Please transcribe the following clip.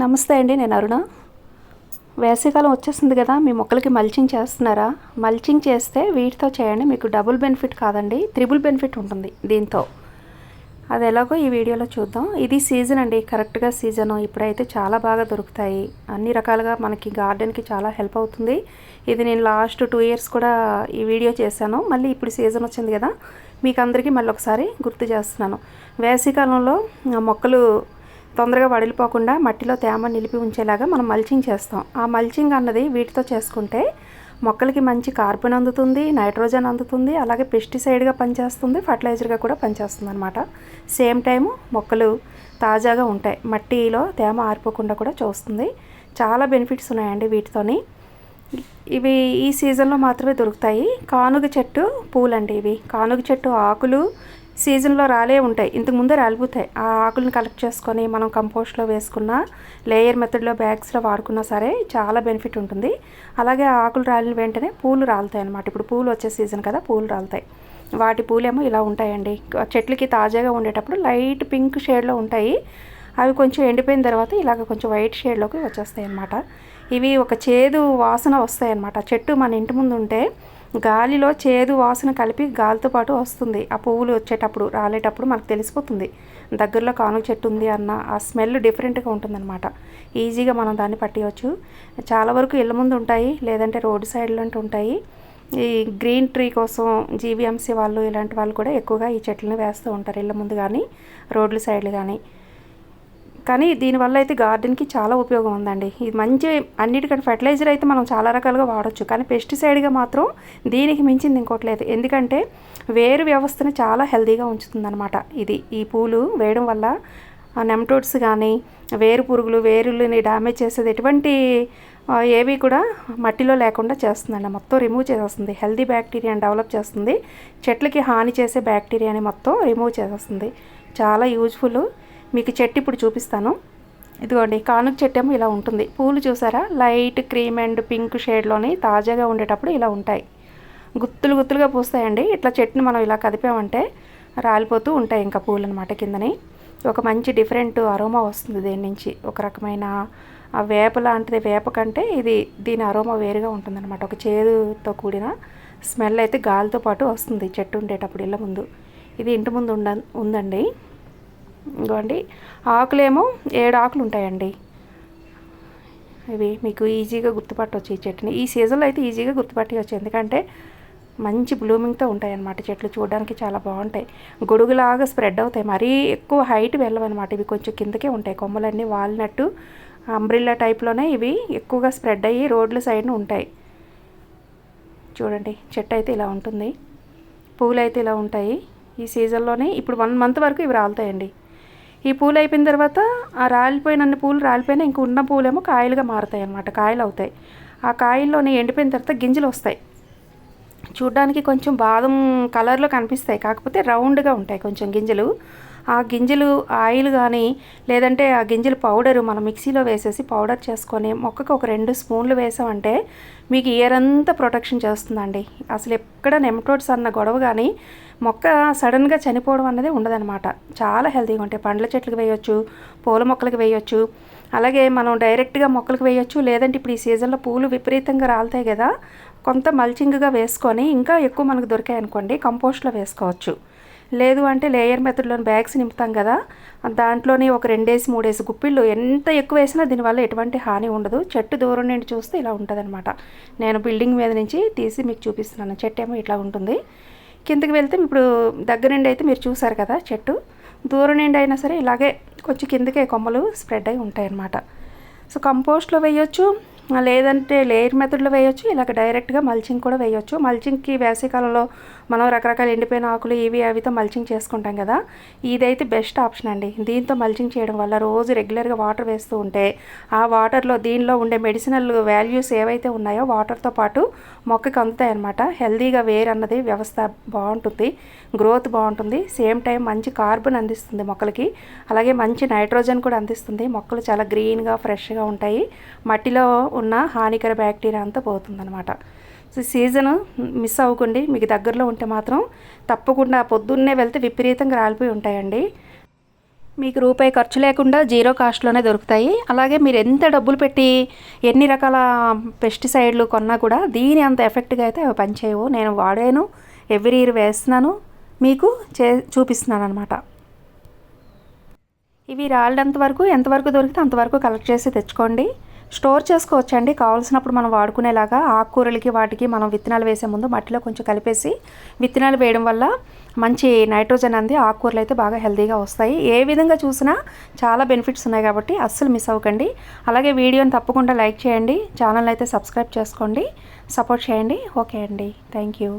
నమస్తే అండి, నేను అరుణ. వేసవికాలం వచ్చేసింది కదా, మీ మొక్కలకి మల్చింగ్ చేస్తున్నారా? మల్చింగ్ చేస్తే వీటితో చేయండి, మీకు డబుల్ బెనిఫిట్ కాదండి, త్రిబుల్ బెనిఫిట్ ఉంటుంది దీంతో. అది ఎలాగో ఈ వీడియోలో చూద్దాం. ఇది సీజన్ అండి, కరెక్ట్గా సీజను. ఇప్పుడైతే చాలా బాగా దొరుకుతాయి, అన్ని రకాలుగా మనకి గార్డెన్కి చాలా హెల్ప్ అవుతుంది. ఇది నేను లాస్ట్ 2 ఇయర్స్ కూడా ఈ వీడియో చేశాను. మళ్ళీ ఇప్పుడు సీజన్ వచ్చింది కదా, మీకు అందరికీ మళ్ళీ ఒకసారి గుర్తు చేస్తున్నాను. వేసవికాలంలో మొక్కలు తొందరగా వడిలిపోకుండా మట్టిలో తేమ నిలిపి ఉంచేలాగా మనం మల్చింగ్ చేస్తాం. ఆ మల్చింగ్ అన్నది వీటితో చేసుకుంటే మొక్కలకి మంచి కార్బన్ అందుతుంది, నైట్రోజన్ అందుతుంది, అలాగే పెస్టిసైడ్గా పనిచేస్తుంది, ఫర్టిలైజర్గా కూడా పనిచేస్తుంది అనమాట. సేమ్ టైము మొక్కలు తాజాగా ఉంటాయి, మట్టిలో తేమ ఆరిపోకుండా కూడా చూస్తుంది. చాలా బెనిఫిట్స్ ఉన్నాయండి వీటితోని. ఇవి ఈ సీజన్లో మాత్రమే దొరుకుతాయి. కానుగ చెట్టు పూలండి ఇవి. కానుగ చెట్టు ఆకులు సీజన్లో రాలే ఉంటాయి, ఇంతకు ముందే రాలిపోతాయి. ఆ ఆకులను కలెక్ట్ చేసుకొని మనం కంపోస్ట్లో వేసుకున్న, లేయర్ మెథడ్లో బ్యాగ్స్లో వాడుకున్నా సరే చాలా బెనిఫిట్ ఉంటుంది. అలాగే ఆ ఆకులు రాలిన వెంటనే పూలు రాలుతాయి అన్నమాట. ఇప్పుడు పూలు వచ్చే సీజన్ కదా, పూలు రాలుతాయి. వాటి పూలేమో ఇలా ఉంటాయండి. చెట్లకి తాజాగా ఉండేటప్పుడు లైట్ పింక్ షేడ్లో ఉంటాయి. అవి కొంచెం ఎండిపోయిన తర్వాత ఇలాగ కొంచెం వైట్ షేడ్లోకి వచ్చేస్తాయి అన్నమాట. ఇవి ఒక చేదు వాసన వస్తాయి అన్నమాట. చెట్టు మన ఇంటి ముందు ఉంటే గాలిలో చేదు వాసన కలిపి గాలితో పాటు వస్తుంది. ఆ పువ్వులు వచ్చేటప్పుడు రాలేటప్పుడు మనకు తెలిసిపోతుంది దగ్గరలో కానుగ చెట్టు ఉంది అన్న. ఆ స్మెల్ డిఫరెంట్గా ఉంటుందన్నమాట. ఈజీగా మనం దాన్ని పట్టేయచ్చు. చాలా వరకు ఇళ్ళ ముందు ఉంటాయి, లేదంటే రోడ్డు సైడ్లో ఉంటాయి. ఈ గ్రీన్ ట్రీ కోసం జీవీఎంసీ వాళ్ళు ఇలాంటి వాళ్ళు కూడా ఎక్కువగా ఈ చెట్లను వేస్తూ ఉంటారు ఇళ్ళ ముందు కానీ రోడ్ల సైడ్లు కానీ. కానీ దీనివల్ల అయితే గార్డెన్కి చాలా ఉపయోగం ఉందండి. ఇది మంచి, అన్నిటికంటే ఫర్టిలైజర్ అయితే మనం చాలా రకాలుగా వాడచ్చు, కానీ పెస్టిసైడ్గా మాత్రం దీనికి మించింది ఇంకోటి లేదు. ఎందుకంటే వేరు వ్యవస్థను చాలా హెల్తీగా ఉంచుతుందన్నమాట. ఈ పూలు వేయడం వల్ల నెమటోడ్స్ కానీ వేరు పురుగులు, వేరుని డ్యామేజ్ చేసేది ఎటువంటి ఏవి కూడా మట్టిలో లేకుండా చేస్తుందండి. మొత్తం రిమూవ్ చేసేస్తుంది. హెల్తీ బ్యాక్టీరియాని డెవలప్ చేస్తుంది. చెట్లకి హాని చేసే బ్యాక్టీరియాని మొత్తం రిమూవ్ చేసేస్తుంది. చాలా యూజ్ఫుల్. మీకు చెట్టు ఇప్పుడు చూపిస్తాను. ఇదిగోండి, కానుగ చెట్టు ఏమో ఇలా ఉంటుంది. పూలు చూసారా, లైట్ క్రీమ్ అండ్ పింక్ షేడ్లోని తాజాగా ఉండేటప్పుడు ఇలా ఉంటాయి. గుత్తులు గుత్తులుగా పూస్తాయండి. ఇట్లా చెట్టుని మనం ఇలా కదిపామంటే రాలిపోతూ ఉంటాయి ఇంకా పూలు అనమాట. కిందని ఒక మంచి డిఫరెంట్ అరోమా వస్తుంది దీని నుంచి. ఒక రకమైన ఆ వేప లాంటిది. వేప కంటే దీని అరోమా వేరుగా ఉంటుందన్నమాట. ఒక చేదుతో కూడిన స్మెల్ అయితే గాలితో పాటు వస్తుంది చెట్టు ఉండేటప్పుడు ఇళ్ళ ముందు. ఇది ఇంటి ముందు ఉందండి. ఇంకోండి, ఆకులేమో 7 ఆకులు ఉంటాయండి. ఇవి మీకు ఈజీగా గుర్తుపట్టవచ్చు ఈ చెట్టుని. ఈ సీజన్లో అయితే ఈజీగా గుర్తుపట్టవచ్చు, ఎందుకంటే మంచి బ్లూమింగ్తో ఉంటాయి అన్నమాట. చెట్లు చూడడానికి చాలా బాగుంటాయి. గొడుగులాగా స్ప్రెడ్ అవుతాయి. మరీ ఎక్కువ హైట్ వెళ్ళవన్నమాట. ఇవి కొంచెం కిందకే ఉంటాయి. కొమ్మలన్నీ వాలినట్టు అంబ్రిల్లా టైప్లోనే ఇవి ఎక్కువగా స్ప్రెడ్ అయ్యి రోడ్ల సైడ్న ఉంటాయి. చూడండి, చెట్టు అయితే ఇలా ఉంటుంది. పూలు అయితే ఇలా ఉంటాయి. ఈ సీజన్లోనే ఇప్పుడు 1 మంత్ వరకు ఇవి రాలుతాయండి. ఈ పూలు అయిపోయిన తర్వాత ఆ రాలిపోయిన పూలు రాలిపోయినా ఇంక ఉన్న పూలేమో కాయలుగా మారుతాయి అన్నమాట. కాయలు అవుతాయి. ఆ కాయల్లోనే ఎండిపోయిన తర్వాత గింజలు వస్తాయి. చూడ్డానికి కొంచెం బాదం కలర్లో కనిపిస్తాయి, కాకపోతే రౌండ్గా ఉంటాయి కొంచెం గింజలు. ఆ గింజలు ఆయిల్ కానీ లేదంటే ఆ గింజల పౌడరు మనం మిక్సీలో వేసేసి పౌడర్ చేసుకొని మొక్కకు ఒక 2 స్పూన్లు వేసామంటే మీకు ఇయర్ అంతా ప్రొటెక్షన్ చేస్తుందండి. అసలు ఎక్కడ నెమటోడ్స్ అన్న గొడవ కానీ మొక్క సడన్గా చనిపోవడం అనేది ఉండదన్నమాట. చాలా హెల్తీగా ఉంటాయి. పండ్ల చెట్లకు వేయొచ్చు, పూల మొక్కలకు వేయొచ్చు, అలాగే మనం డైరెక్ట్గా మొక్కలకు వేయొచ్చు. లేదంటే ఇప్పుడు ఈ సీజన్లో పూలు విపరీతంగా రాలుతాయి కదా, కొంత మల్చింగ్గా వేసుకొని ఇంకా ఎక్కువ మనకు దొరికాయి అనుకోండి కంపోస్ట్లో వేసుకోవచ్చు. లేదు అంటే లేయర్ మెథడ్లోని బ్యాగ్స్ నింపుతాం కదా, దాంట్లోని ఒక 2 3 గుప్పిళ్ళు ఎంత ఎక్కువ వేసినా దీనివల్ల ఎటువంటి హాని ఉండదు. చెట్టు దూరం నుండి చూస్తే ఇలా ఉంటుందన్నమాట. నేను బిల్డింగ్ మీద నుంచి తీసి మీకు చూపిస్తున్నాను. చెట్టు ఏమో ఇట్లా ఉంటుంది. కిందకి వెళ్తే ఇప్పుడు దగ్గర నుండి అయితే మీరు చూసారు కదా చెట్టు, దూరం నుండి అయినా సరే ఇలాగే కొంచెం కిందకే కొమ్మలు స్ప్రెడ్ అయి ఉంటాయి అన్నమాట. సో కంపోస్ట్లో వేయొచ్చు, లేదంటే లేయర్ మెథడ్లో వేయొచ్చు, ఇలాగ డైరెక్ట్గా మల్చింగ్ కూడా వేయొచ్చు. మల్చింగ్కి వేసవికాలంలో మనం రకరకాల ఎండిపోయిన ఆకులు ఇవి అవితో మల్చింగ్ చేసుకుంటాం కదా, ఇదైతే బెస్ట్ ఆప్షన్ అండి. దీంతో మల్చింగ్ చేయడం వల్ల రోజు రెగ్యులర్గా వాటర్ వేస్తూ ఉంటే ఆ వాటర్లో దీనిలో ఉండే మెడిసినల్ వాల్యూస్ ఏవైతే ఉన్నాయో వాటర్తో పాటు మొక్కకి అందుతాయి అన్నమాట. హెల్తీగా వేర్ అన్నది వ్యవస్థ బాగుంటుంది, గ్రోత్ బాగుంటుంది. సేమ్ టైం మంచి కార్బన్ అందిస్తుంది మొక్కలకి, అలాగే మంచి నైట్రోజన్ కూడా అందిస్తుంది. మొక్కలు చాలా గ్రీన్గా ఫ్రెష్గా ఉంటాయి. మట్టిలో ఉన్న హానికర బ్యాక్టీరియా అంతా పోతుందన్నమాట. సో సీజను మిస్ అవ్వకండి. మీకు దగ్గరలో ఉంటే మాత్రం తప్పకుండా పొద్దున్నే వెళ్తే విపరీతంగా రాలిపోయి ఉంటాయండి. మీకు రూపాయి ఖర్చు లేకుండా జీరో కాస్ట్లోనే దొరుకుతాయి. అలాగే మీరు ఎంత డబ్బులు పెట్టి ఎన్ని రకాల పెస్టిసైడ్లు కొన్నా కూడా దీని అంత ఎఫెక్ట్గా అయితే అవి పనిచేయవు. నేను వాడాను, ఎవ్రీ ఇయర్ వేస్తున్నాను, మీకు చూపిస్తున్నాను అనమాట. ఇవి రాలినంత వరకు ఎంతవరకు దొరికితే అంతవరకు కలెక్ట్ చేసి తెచ్చుకోండి. స్టోర్ చేసుకోవచ్చండి కావాల్సినప్పుడు మనం వాడుకునేలాగా. ఆకుకూరలకి వాటికి మనం విత్తనాలు వేసే ముందు మట్టిలో కొంచెం కలిపేసి విత్తనాలు వేయడం వల్ల మంచి నైట్రోజన్ అంది ఆకుకూరలు అయితే బాగా హెల్తీగా వస్తాయి. ఏ విధంగా చూసినా చాలా బెనిఫిట్స్ ఉన్నాయి కాబట్టి అస్సలు మిస్ అవ్వకండి. అలాగే వీడియోని తప్పకుండా లైక్ చేయండి, ఛానల్ అయితే సబ్స్క్రైబ్ చేసుకోండి, సపోర్ట్ చేయండి. ఓకే అండి, థ్యాంక్ యూ.